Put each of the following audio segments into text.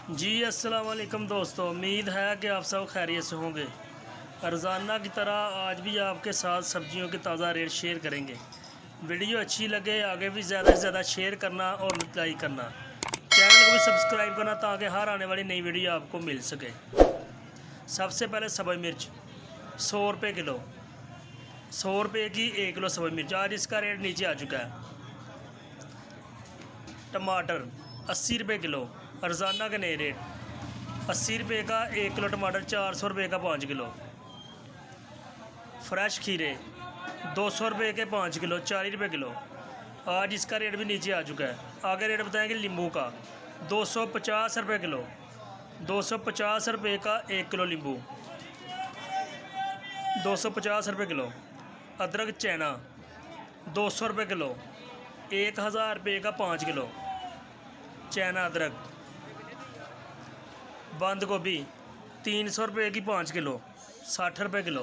जी अस्सलाम वालेकुम दोस्तों, उम्मीद है कि आप सब खैरियत से होंगे। रोज़ाना की तरह आज भी आपके साथ सब्जियों के ताज़ा रेट शेयर करेंगे। वीडियो अच्छी लगे आगे भी ज़्यादा से ज़्यादा शेयर करना और लाइक करना, चैनल को भी सब्सक्राइब करना ताकि हर आने वाली नई वीडियो आपको मिल सके। सबसे पहले सब्ज़ मिर्च 100 रुपये किलो, 100 रुपये की 1 किलो सब्ज़ मिर्च, आज इसका रेट नीचे आ चुका है। टमाटर 80 रुपये किलो, रोज़ाना के नए रेट 80 रुपये का 1 किलो टमाटर, 400 रुपये का 5 किलो। फ्रेश खीरे 200 रुपये के 5 किलो, 40 रुपये किलो, आज इसका रेट भी नीचे आ चुका है। आगे रेट बताएंगे नींबू का 250 रुपये किलो, 250 रुपये का 1 किलो नींबू, 250 रुपये किलो। अदरक चैना 200 रुपये किलो, 1000 रुपये का 5 किलो चैना अदरक। बंद गोभी 300 रुपये की 5 किलो, 60 रुपये किलो,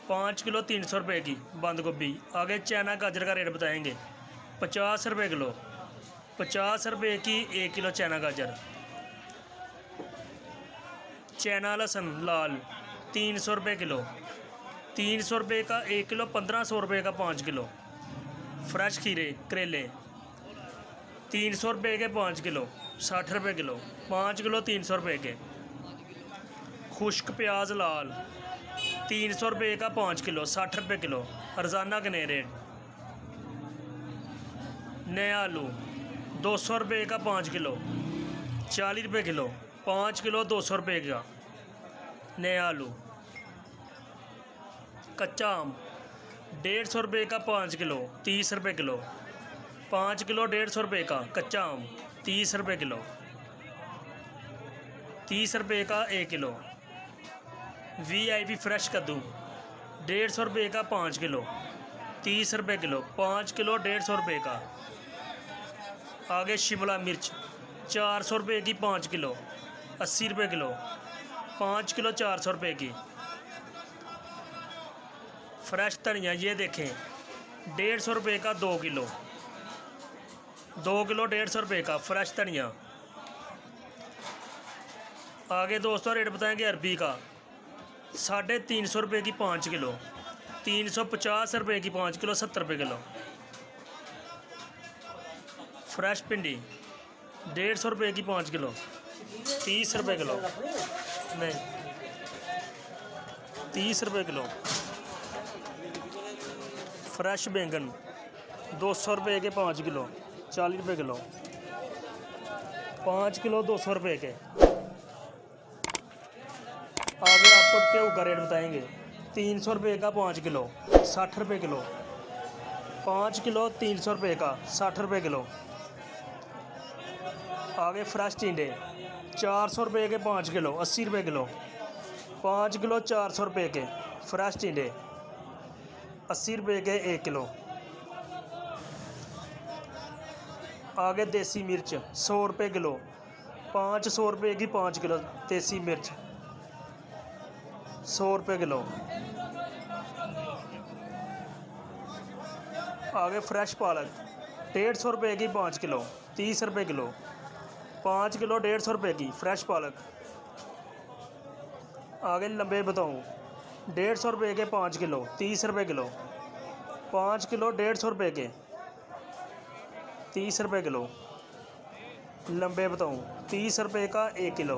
5 किलो 300 रुपये की बंद गोभी। आगे चैना गाजर का रेट बताएंगे 50 रुपये किलो, 50 रुपये की 1 किलो चैना गाजर। चैना लहसुन लाल 300 रुपये किलो, 300 रुपये का 1 किलो, 1500 रुपये का 5 किलो। फ्रेश खीरे करेले 300 रुपये के 5 किलो, 60 रुपये किलो, 5 किलो 300 रुपये के। खुश्क प्याज लाल 300 रुपये का 5 किलो, 60 रुपये किलो, रोज़ाना के नए रेट। नया आलू 200 रुपये का 5 किलो, 40 रुपये किलो, 5 किलो 200 रुपये का नया आलू। कच्चा आम 150 रुपये का 5 किलो, 30 रुपये किलो, 5 किलो 150 रुपये का कच्चा आम, 30 रुपये किलो, 30 रुपये का 1 किलो। VIP फ्रेश कद्दू 150 रुपये का 5 किलो, 30 रुपये किलो, 5 किलो 150 रुपये का। आगे शिमला मिर्च 400 रुपये की 5 किलो, 80 रुपये किलो, 5 किलो 400 रुपये की। फ्रेश धनिया ये देखें 150 रुपये का 2 किलो, 2 किलो 150 रुपये का फ्रेश धनिया। आगे दोस्तों रेट बताएंगे अरबी का 350 रुपये की 5 किलो, 350 रुपये की 5 किलो, 70 रुपये किलो। फ्रेश भिंडी 150 रुपये की 5 किलो, 30 रुपये किलो, नहीं 30 रुपये किलो। फ्रेश बैंगन 200 रुपये के 5 किलो, 40 रुपये किलो, 5 किलो 200 रुपये के। आगे आपको टेऊ का रेट बताएंगे 300 रुपये का 5 किलो, 60 रुपये किलो, 5 किलो 300 रुपये का, 60 रुपये किलो। आगे फ्रेश टिंडे 400 रुपये के 5 किलो, 80 रुपये किलो, 5 किलो 400 रुपये के फ्रेश टिंडे, 80 रुपये के 1 किलो। आगे देसी मिर्च 100 रुपये किलो, 500 रुपये की 5 किलो देसी मिर्च, 100 रुपये किलो। आगे फ्रेश पालक 150 रुपये की 5 किलो, 30 रुपये किलो, 5 किलो 150 रुपये की फ्रेश पालक। आगे लंबे बताऊँ 150 रुपये के 5 किलो, 30 रुपये किलो, 5 किलो 150 रुपये के, 30 रुपये किलो। लंबे बताऊँ 30 रुपये का 1 किलो।